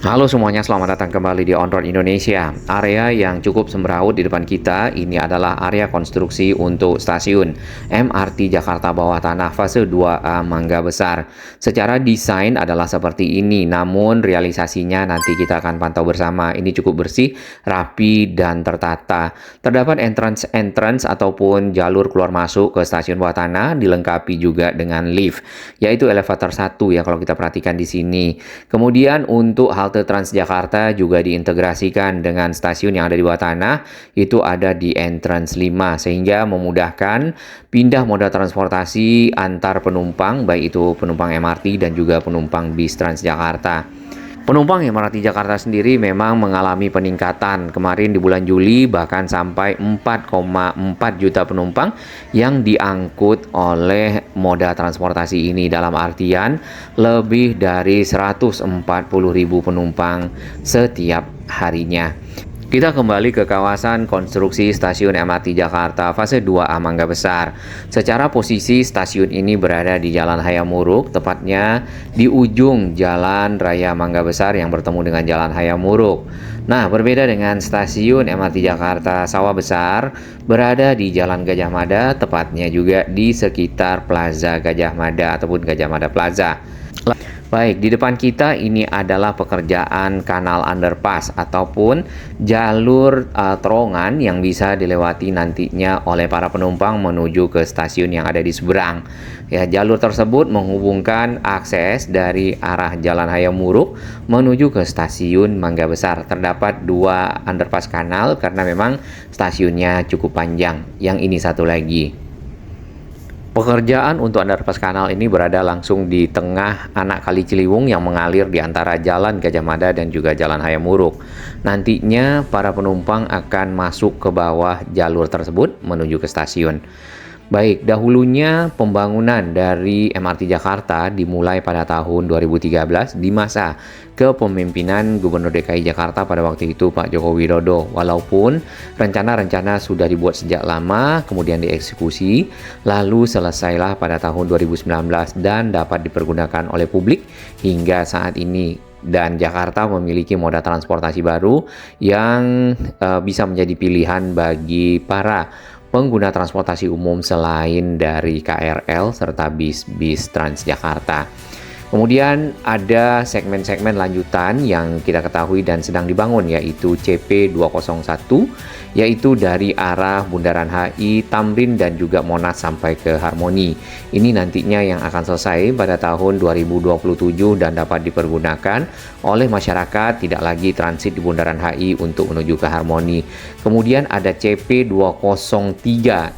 Halo semuanya, selamat datang kembali di On Road Indonesia. Area yang cukup semrawut di depan kita ini adalah area konstruksi untuk stasiun MRT Jakarta Bawah Tanah fase 2A Mangga Besar. Secara desain adalah seperti ini, namun realisasinya nanti kita akan pantau bersama. Ini cukup bersih, rapi, dan tertata. Terdapat entrance ataupun jalur keluar masuk ke stasiun bawah tanah, dilengkapi juga dengan lift, yaitu elevator 1 ya kalau kita perhatikan di sini. Kemudian untuk halte Transjakarta juga diintegrasikan dengan stasiun yang ada di bawah tanah, itu ada di entrance 5 sehingga memudahkan pindah moda transportasi antar penumpang, baik itu penumpang MRT dan juga penumpang bis Transjakarta. Penumpang MRT Jakarta sendiri memang mengalami peningkatan. Kemarin di bulan Juli bahkan sampai 4,4 juta penumpang yang diangkut oleh moda transportasi ini, dalam artian lebih dari 140.000 penumpang setiap harinya. Kita kembali ke kawasan konstruksi stasiun MRT Jakarta fase 2A Mangga Besar. Secara posisi stasiun ini berada di Jalan Hayam Wuruk, tepatnya di ujung Jalan Raya Mangga Besar yang bertemu dengan Jalan Hayam Wuruk. Nah, berbeda dengan stasiun MRT Jakarta Sawah Besar, berada di Jalan Gajah Mada, tepatnya juga di sekitar Plaza Gajah Mada ataupun Gajah Mada Plaza. Baik, di depan kita ini adalah pekerjaan kanal underpass ataupun jalur terowongan yang bisa dilewati nantinya oleh para penumpang menuju ke stasiun yang ada di seberang. Ya, jalur tersebut menghubungkan akses dari arah Jalan Hayam Wuruk menuju ke stasiun Mangga Besar. Terdapat dua underpass kanal karena memang stasiunnya cukup panjang. Yang ini satu lagi. Pekerjaan untuk underpass kanal ini berada langsung di tengah anak Kali Ciliwung yang mengalir di antara Jalan Gajah Mada dan juga Jalan Hayam Wuruk. Nantinya para penumpang akan masuk ke bawah jalur tersebut menuju ke stasiun. Baik, dahulunya pembangunan dari MRT Jakarta dimulai pada tahun 2013 di masa kepemimpinan Gubernur DKI Jakarta pada waktu itu Pak Joko Widodo. Walaupun rencana-rencana sudah dibuat sejak lama, kemudian dieksekusi, lalu selesailah pada tahun 2019 dan dapat dipergunakan oleh publik hingga saat ini. Dan Jakarta memiliki moda transportasi baru yang bisa menjadi pilihan bagi para pengguna transportasi umum selain dari KRL serta bis-bis Transjakarta. Kemudian ada segmen-segmen lanjutan yang kita ketahui dan sedang dibangun, yaitu CP201, yaitu dari arah Bundaran HI, Tamrin dan juga Monas sampai ke Harmoni. Ini nantinya yang akan selesai pada tahun 2027 dan dapat dipergunakan oleh masyarakat, tidak lagi transit di Bundaran HI untuk menuju ke Harmoni. Kemudian ada CP203.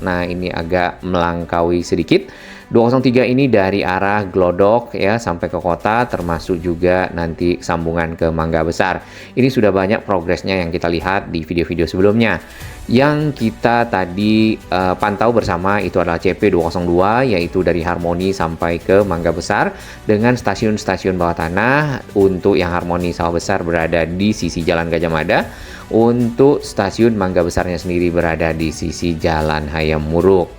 Nah, ini agak melangkaui sedikit. 203 ini dari arah Glodok ya sampai ke kota, termasuk juga nanti sambungan ke Mangga Besar. Ini sudah banyak progresnya yang kita lihat di video-video sebelumnya. Yang kita tadi pantau bersama itu adalah CP202, yaitu dari Harmoni sampai ke Mangga Besar dengan stasiun-stasiun bawah tanah. Untuk yang Harmoni Sawah Besar berada di sisi Jalan Gajah Mada, untuk stasiun Mangga Besarnya sendiri berada di sisi Jalan Hayam Wuruk.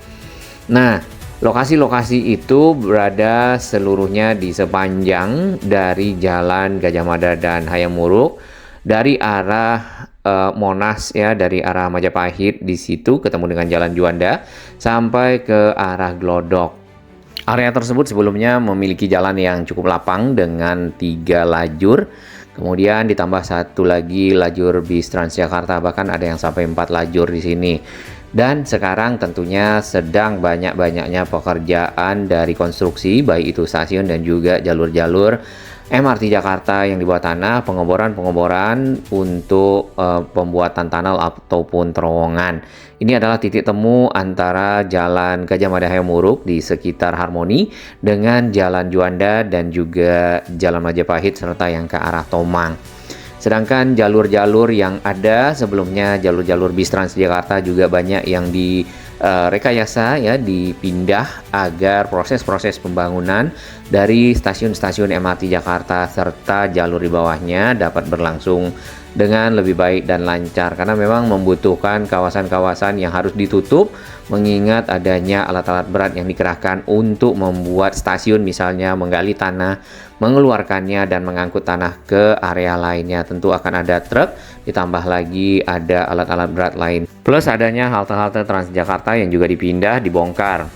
Nah, lokasi-lokasi itu berada seluruhnya di sepanjang dari Jalan Gajah Mada dan Hayam Wuruk, dari arah Monas ya, dari arah Majapahit di situ ketemu dengan Jalan Juanda sampai ke arah Glodok. Area tersebut sebelumnya memiliki jalan yang cukup lapang dengan 3 lajur. Kemudian ditambah satu lagi lajur bis Transjakarta, bahkan ada yang sampai 4 lajur di sini. Dan sekarang tentunya sedang banyak-banyaknya pekerjaan dari konstruksi, baik itu stasiun dan juga jalur-jalur MRT Jakarta yang di bawah tanah, pengeboran untuk pembuatan tunnel ataupun terowongan. Ini adalah titik temu antara Jalan Gajah Mada Hayam Wuruk di sekitar Harmoni dengan Jalan Juanda dan juga Jalan Majapahit serta yang ke arah Tomang. Sedangkan jalur-jalur yang ada sebelumnya, jalur-jalur bis Transjakarta juga banyak yang direkayasa ya, dipindah agar proses-proses pembangunan dari stasiun-stasiun MRT Jakarta serta jalur di bawahnya dapat berlangsung dengan lebih baik dan lancar, karena memang membutuhkan kawasan-kawasan yang harus ditutup mengingat adanya alat-alat berat yang dikerahkan untuk membuat stasiun, misalnya menggali tanah, mengeluarkannya dan mengangkut tanah ke area lainnya. Tentu akan ada truk, ditambah lagi ada alat-alat berat lain. Plus adanya halte-halte Transjakarta yang juga dipindah, dibongkar.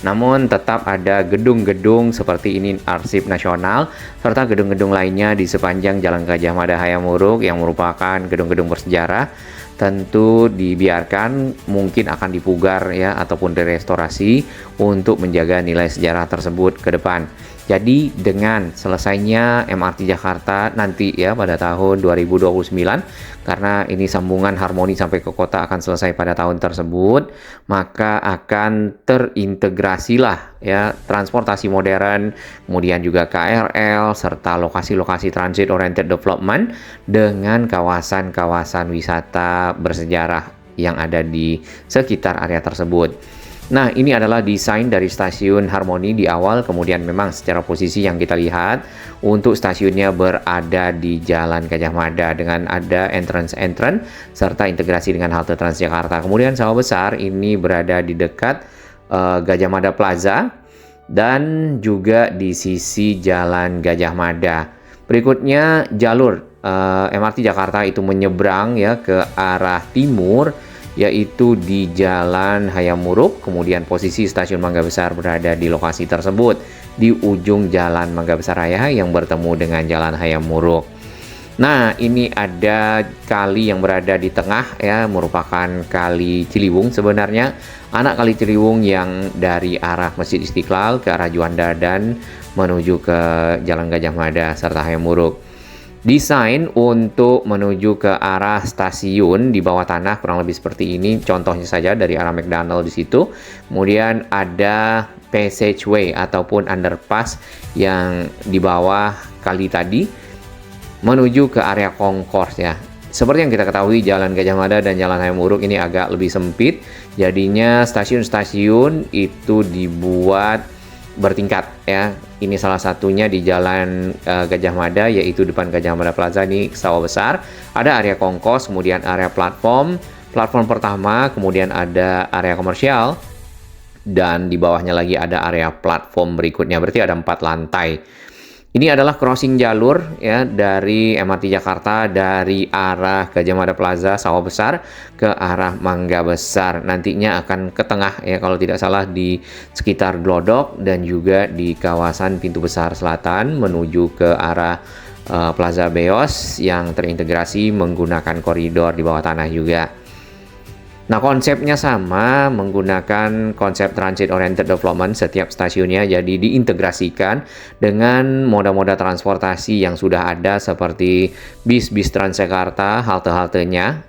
Namun tetap ada gedung-gedung seperti ini Arsip Nasional serta gedung-gedung lainnya di sepanjang Jalan Gajah Mada Hayamuruk yang merupakan gedung-gedung bersejarah. Tentu dibiarkan, mungkin akan dipugar ya ataupun direstorasi untuk menjaga nilai sejarah tersebut ke depan. Jadi dengan selesainya MRT Jakarta nanti ya pada tahun 2029, karena ini sambungan harmoni sampai ke kota akan selesai pada tahun tersebut, maka akan terintegrasilah ya transportasi modern, kemudian juga KRL serta lokasi-lokasi transit oriented development dengan kawasan-kawasan wisata bersejarah yang ada di sekitar area tersebut. Nah, ini adalah desain dari stasiun Harmoni di awal, kemudian memang secara posisi yang kita lihat untuk stasiunnya berada di Jalan Gajah Mada dengan ada entrance serta integrasi dengan halte Transjakarta. Kemudian sawah besar ini berada di dekat Gajah Mada Plaza dan juga di sisi Jalan Gajah Mada. Berikutnya jalur MRT Jakarta itu menyeberang ya ke arah timur, yaitu di Jalan Hayamuruk. Kemudian posisi stasiun Mangga Besar berada di lokasi tersebut di ujung Jalan Mangga Besar Raya yang bertemu dengan Jalan Hayamuruk. Nah, ini ada kali yang berada di tengah ya, merupakan Kali Ciliwung sebenarnya, anak Kali Ciliwung yang dari arah Masjid Istiqlal ke arah Juanda dan menuju ke Jalan Gajah Mada serta Hayamuruk. Desain untuk menuju ke arah stasiun di bawah tanah kurang lebih seperti ini. Contohnya saja dari arah McDonald di situ. Kemudian ada passageway ataupun underpass yang di bawah kali tadi menuju ke area concourse ya. Seperti yang kita ketahui, Jalan Gajah Mada dan Jalan Hayamuruk ini agak lebih sempit. Jadinya stasiun-stasiun itu dibuat bertingkat ya. Ini salah satunya di Jalan Gajah Mada, yaitu depan Gajah Mada Plaza ini sawah besar. Ada area kongkos, kemudian area platform pertama, kemudian ada area komersial, dan di bawahnya lagi ada area platform berikutnya. Berarti ada 4 lantai. Ini adalah crossing jalur ya dari MRT Jakarta dari arah Gajah Mada Plaza sawah besar ke arah Mangga Besar. Nantinya akan ke tengah ya kalau tidak salah di sekitar Glodok dan juga di kawasan Pintu Besar Selatan menuju ke arah Plaza Beos yang terintegrasi menggunakan koridor di bawah tanah juga. Nah, konsepnya sama, menggunakan konsep transit oriented development setiap stasiunnya, jadi diintegrasikan dengan moda-moda transportasi yang sudah ada seperti bis Transjakarta, halte-haltenya.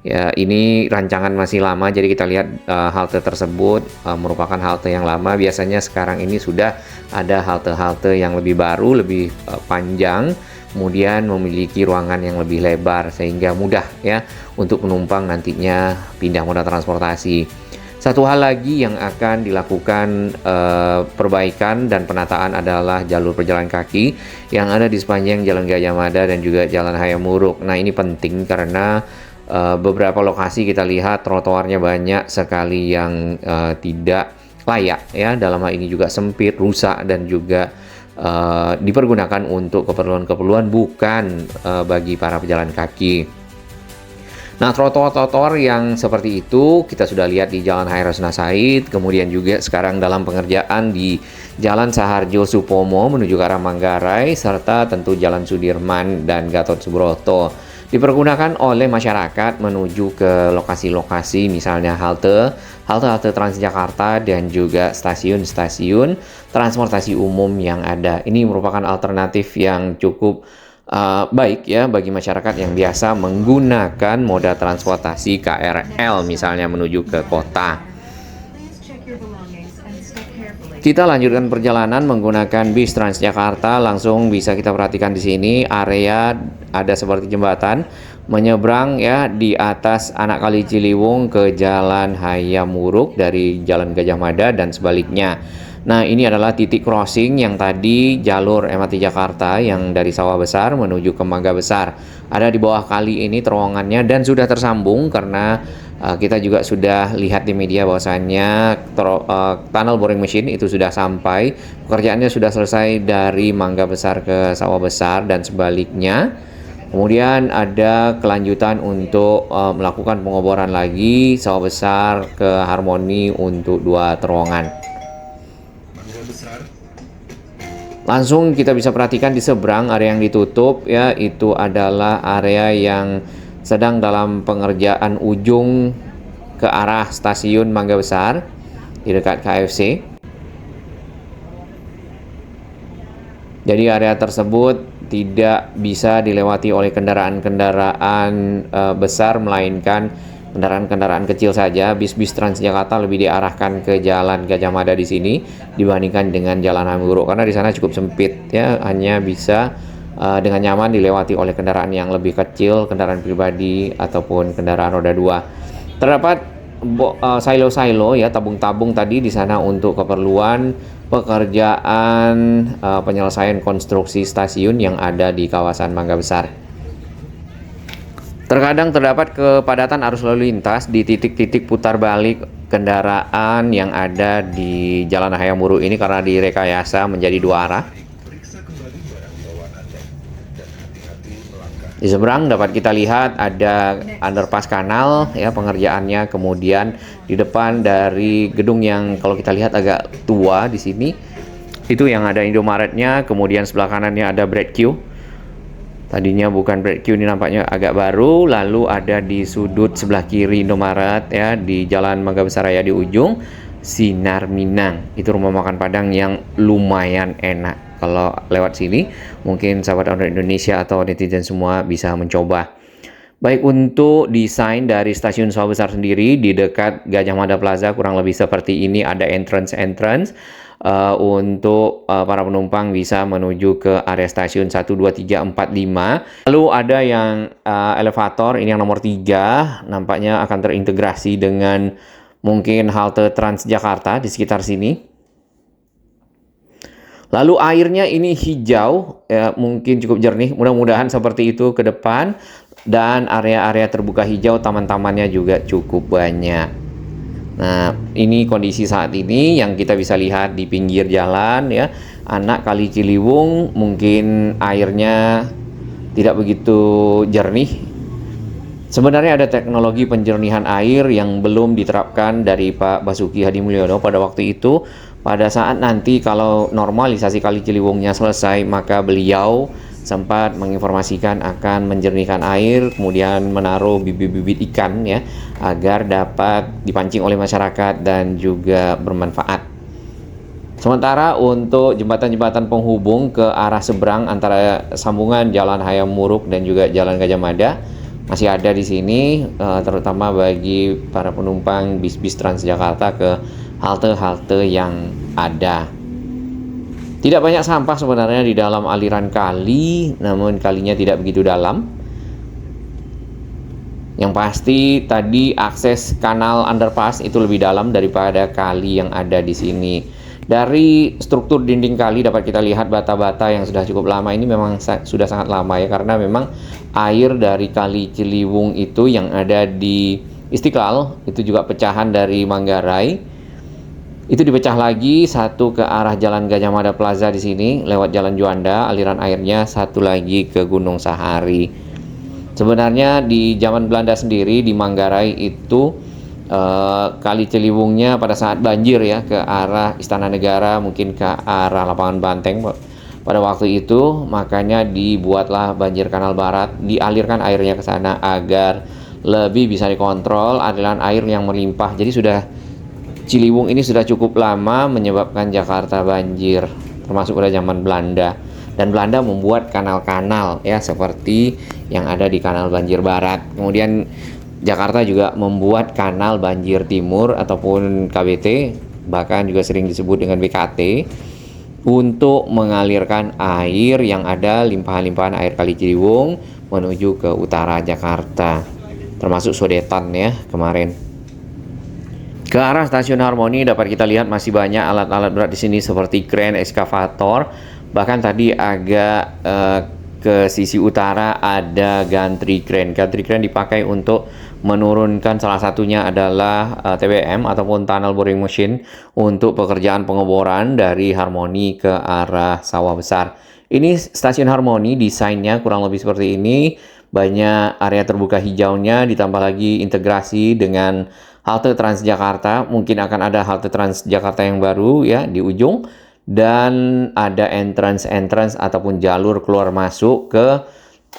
Ya, ini rancangan masih lama, jadi kita lihat halte tersebut merupakan halte yang lama. Biasanya sekarang ini sudah ada halte-halte yang lebih baru, lebih panjang, kemudian memiliki ruangan yang lebih lebar sehingga mudah ya untuk penumpang nantinya pindah moda transportasi. Satu hal lagi yang akan dilakukan perbaikan dan penataan adalah jalur pejalan kaki yang ada di sepanjang Jalan Gajah Mada dan juga Jalan Hayamuruk. Nah, ini penting karena beberapa lokasi kita lihat trotoarnya banyak sekali yang tidak layak ya, dalam hal ini juga sempit, rusak dan juga dipergunakan untuk keperluan-keperluan bukan bagi para pejalan kaki. Nah, trotoar-trotoar yang seperti itu kita sudah lihat di Jalan Hairosna Said, kemudian juga sekarang dalam pengerjaan di Jalan Saharjo Supomo menuju ke arah Manggarai, serta tentu Jalan Sudirman dan Gatot Subroto. Dipergunakan oleh masyarakat menuju ke lokasi-lokasi misalnya halte Transjakarta dan juga stasiun-stasiun transportasi umum yang ada. Ini merupakan alternatif yang cukup baik ya bagi masyarakat yang biasa menggunakan moda transportasi KRL misalnya menuju ke kota. Kita lanjutkan perjalanan menggunakan bis Transjakarta. Langsung bisa kita perhatikan di sini area ada seperti jembatan menyeberang ya di atas anak Kali Ciliwung ke Jalan Hayamuruk dari Jalan Gajah Mada dan sebaliknya. Nah, ini adalah titik crossing yang tadi jalur MRT Jakarta yang dari Sawah Besar menuju ke Mangga Besar. Ada di bawah kali ini terowongannya dan sudah tersambung karena kita juga sudah lihat di media bahwasannya tunnel boring machine itu sudah sampai. Pekerjaannya sudah selesai dari Mangga Besar ke Sawah Besar dan sebaliknya. Kemudian ada kelanjutan untuk melakukan pengoboran lagi Sawah Besar ke Harmoni untuk 2 terowongan. Langsung kita bisa perhatikan di seberang area yang ditutup ya, itu adalah area yang sedang dalam pengerjaan ujung ke arah stasiun Mangga Besar di dekat KFC. Jadi area tersebut tidak bisa dilewati oleh kendaraan-kendaraan besar, melainkan kendaraan-kendaraan kecil saja. Bis-bis Transjakarta lebih diarahkan ke Jalan Gajah Mada di sini dibandingkan dengan Jalan Hamburuk karena di sana cukup sempit ya, hanya bisa dengan nyaman dilewati oleh kendaraan yang lebih kecil, kendaraan pribadi ataupun kendaraan roda 2. Terdapat silo-silo ya, tabung-tabung tadi di sana untuk keperluan pekerjaan penyelesaian konstruksi stasiun yang ada di kawasan Mangga Besar. Terkadang terdapat kepadatan arus lalu lintas di titik-titik putar balik kendaraan yang ada di Jalan Hayam Wuruk ini karena direkayasa menjadi 2 arah. Di seberang dapat kita lihat ada underpass kanal ya, pengerjaannya. Kemudian di depan dari gedung yang kalau kita lihat agak tua di sini itu yang ada Indomaretnya, kemudian sebelah kanannya ada Bread Q. Tadinya bukan Bread Q, ini nampaknya agak baru. Lalu ada di sudut sebelah kiri Indomaret ya, di Jalan Mangga Besar Raya di ujung Sinar Minang. Itu rumah makan Padang yang lumayan enak. Kalau lewat sini mungkin sahabat Android Indonesia atau netizen semua bisa mencoba. Baik, untuk desain dari stasiun Sawah Besar sendiri di dekat Gajah Mada Plaza kurang lebih seperti ini. Ada entrance untuk para penumpang bisa menuju ke area stasiun 1, 2, 3, 4, 5. Lalu ada yang elevator, ini yang nomor 3, nampaknya akan terintegrasi dengan mungkin halte Transjakarta di sekitar sini. Lalu airnya ini hijau, ya, mungkin cukup jernih, mudah-mudahan seperti itu ke depan. Dan area-area terbuka hijau, taman-tamannya juga cukup banyak. Nah, ini kondisi saat ini yang kita bisa lihat di pinggir jalan ya. Anak Kali Ciliwung mungkin airnya tidak begitu jernih. Sebenarnya ada teknologi penjernihan air yang belum diterapkan dari Pak Basuki Hadimulyono pada waktu itu. Pada saat nanti kalau normalisasi Kali Ciliwungnya selesai, maka beliau sempat menginformasikan akan menjernihkan air, kemudian menaruh bibit-bibit ikan ya, agar dapat dipancing oleh masyarakat dan juga bermanfaat. Sementara untuk jembatan-jembatan penghubung ke arah seberang antara sambungan Jalan Hayam Wuruk dan juga Jalan Gajah Mada masih ada di sini, terutama bagi para penumpang bis-bis Transjakarta ke halte-halte yang ada. Tidak banyak sampah sebenarnya di dalam aliran kali, namun kalinya tidak begitu dalam. Yang pasti tadi akses kanal underpass itu lebih dalam daripada kali yang ada di sini. Dari struktur dinding kali dapat kita lihat bata-bata yang sudah cukup lama. Ini memang sudah sangat lama ya, karena memang air dari Kali Ciliwung itu yang ada di Istiqlal itu juga pecahan dari Manggarai. Itu dipecah lagi, satu ke arah Jalan Gajah Mada Plaza di sini lewat Jalan Juanda, aliran airnya satu lagi ke Gunung Sahari. Sebenarnya di zaman Belanda sendiri di Manggarai itu Kali Ciliwungnya pada saat banjir ya ke arah Istana Negara, mungkin ke arah Lapangan Banteng pada waktu itu, makanya dibuatlah banjir kanal barat, dialirkan airnya ke sana agar lebih bisa dikontrol aliran air yang melimpah. Jadi sudah Ciliwung ini sudah cukup lama menyebabkan Jakarta banjir, termasuk pada zaman Belanda. Dan Belanda membuat kanal-kanal ya seperti yang ada di Kanal Banjir Barat. Kemudian Jakarta juga membuat Kanal Banjir Timur ataupun KBT, bahkan juga sering disebut dengan BKT, untuk mengalirkan air yang ada limpahan-limpahan air Kali Ciliwung menuju ke utara Jakarta, termasuk Sodetan ya kemarin. Ke arah stasiun Harmoni dapat kita lihat masih banyak alat-alat berat di sini seperti kren, ekskavator. Bahkan tadi agak ke sisi utara ada gantry crane. Gantry crane dipakai untuk menurunkan, salah satunya adalah TBM ataupun tunnel boring machine untuk pekerjaan pengeboran dari Harmoni ke arah Sawah Besar. Ini stasiun Harmoni, desainnya kurang lebih seperti ini. Banyak area terbuka hijaunya, ditambah lagi integrasi dengan halte Transjakarta. Mungkin akan ada halte Transjakarta yang baru ya di ujung, dan ada entrance ataupun jalur keluar masuk ke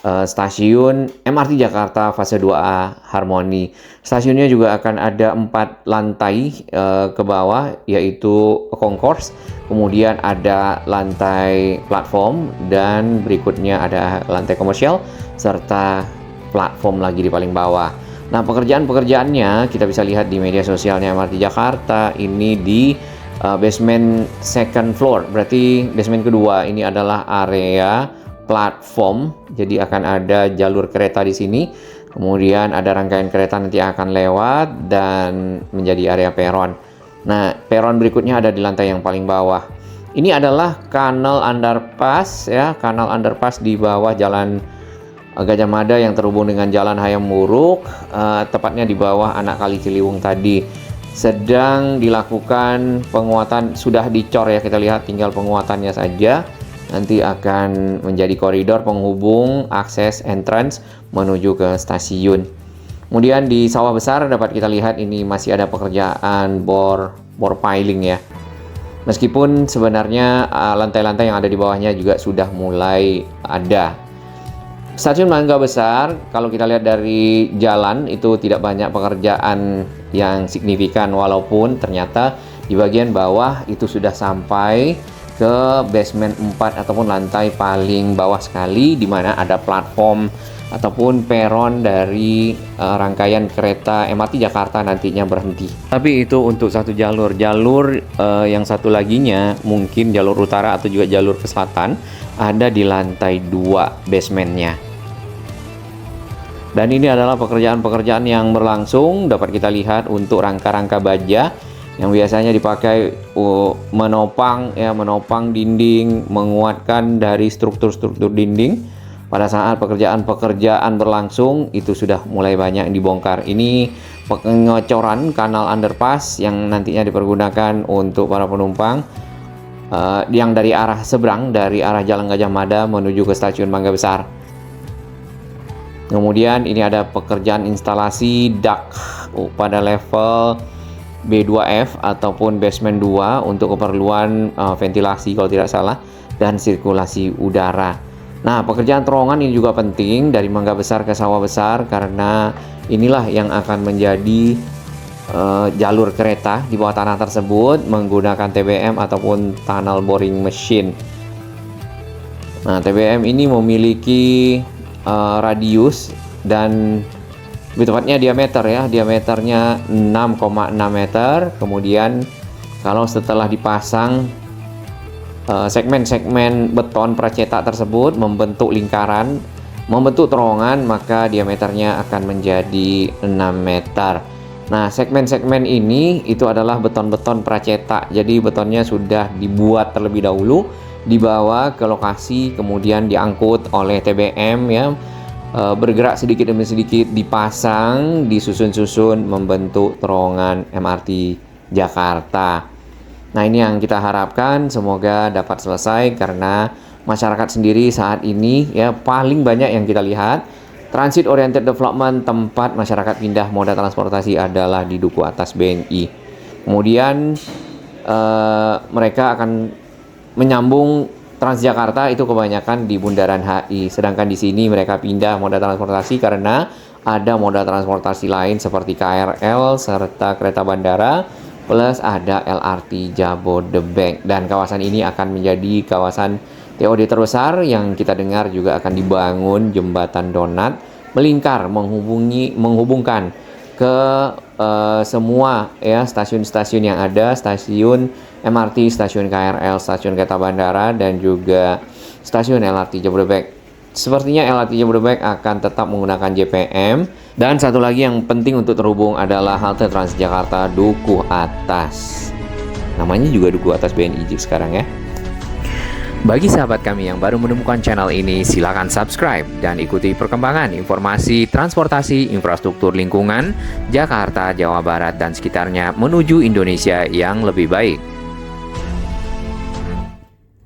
stasiun MRT Jakarta fase 2A Harmoni. Stasiunnya juga akan ada 4 lantai ke bawah, yaitu concourse, kemudian ada lantai platform, dan berikutnya ada lantai komersial serta platform lagi di paling bawah. Nah, pekerjaannya kita bisa lihat di media sosialnya MRT Jakarta. Ini di basement second floor, berarti basement kedua. Ini adalah area platform, jadi akan ada jalur kereta di sini, kemudian ada rangkaian kereta nanti akan lewat dan menjadi area peron. Nah, peron berikutnya ada di lantai yang paling bawah. Ini adalah kanal underpass ya, kanal underpass di bawah jalan Gajah Mada yang terhubung dengan Jalan Hayam Wuruk, tepatnya di bawah anak kali Ciliwung tadi. Sedang dilakukan penguatan, sudah dicor ya, kita lihat tinggal penguatannya saja. Nanti akan menjadi koridor penghubung akses entrance menuju ke stasiun. Kemudian di Sawah Besar dapat kita lihat ini masih ada pekerjaan bor piling ya. Meskipun sebenarnya lantai-lantai yang ada di bawahnya juga sudah mulai ada. Stasiun Mangga Besar, kalau kita lihat dari jalan itu tidak banyak pekerjaan yang signifikan, walaupun ternyata di bagian bawah itu sudah sampai ke basement 4 ataupun lantai paling bawah sekali, di mana ada platform ataupun peron dari rangkaian kereta MRT Jakarta nantinya berhenti. Tapi itu untuk satu jalur. Yang satu laginya mungkin jalur utara atau juga jalur ke selatan ada di lantai 2 basementnya. Dan ini adalah pekerjaan-pekerjaan yang berlangsung. Dapat kita lihat untuk rangka-rangka baja yang biasanya dipakai menopang dinding, menguatkan dari struktur-struktur dinding. Pada saat pekerjaan-pekerjaan berlangsung itu sudah mulai banyak yang dibongkar. Ini pengecoran kanal underpass yang nantinya dipergunakan untuk para penumpang yang dari arah seberang, dari arah Jalan Gajah Mada menuju ke stasiun Mangga Besar. Kemudian ini ada pekerjaan instalasi dak pada level B2F ataupun basement 2 untuk keperluan ventilasi kalau tidak salah, dan sirkulasi udara. Nah, pekerjaan terowongan ini juga penting dari Mangga Besar ke Sawah Besar, karena inilah yang akan menjadi jalur kereta di bawah tanah tersebut menggunakan TBM ataupun tunnel boring machine. Nah, TBM ini memiliki radius dan lebih tepatnya diameter ya, diameternya 6,6 meter. Kemudian kalau setelah dipasang segmen-segmen beton pracetak tersebut membentuk lingkaran, membentuk terowongan, maka diameternya akan menjadi 6 meter. Nah, segmen-segmen ini itu adalah beton-beton pracetak. Jadi betonnya sudah dibuat terlebih dahulu, dibawa ke lokasi, kemudian diangkut oleh TBM ya, bergerak sedikit demi sedikit, dipasang, disusun-susun membentuk terowongan MRT Jakarta. Nah, ini yang kita harapkan semoga dapat selesai, karena masyarakat sendiri saat ini ya paling banyak yang kita lihat transit oriented development, tempat masyarakat pindah moda transportasi adalah di Duku Atas BNI. Kemudian mereka akan menyambung Transjakarta itu kebanyakan di Bundaran HI. Sedangkan di sini mereka pindah moda transportasi karena ada moda transportasi lain seperti KRL serta kereta bandara, plus ada LRT Jabodebek. Dan kawasan ini akan menjadi kawasan TOD terbesar yang kita dengar juga akan dibangun jembatan donat melingkar menghubungkan ke semua ya stasiun-stasiun yang ada, stasiun MRT, stasiun KRL, stasiun kereta bandara, dan juga stasiun LRT Jabodebek. Sepertinya LRT Jabodebek akan tetap menggunakan JPM. Dan satu lagi yang penting untuk terhubung adalah halte Transjakarta Dukuh Atas. Namanya juga Dukuh Atas BNI sekarang ya. Bagi sahabat kami yang baru menemukan channel ini, silakan subscribe dan ikuti perkembangan informasi transportasi infrastruktur lingkungan Jakarta, Jawa Barat, dan sekitarnya menuju Indonesia yang lebih baik.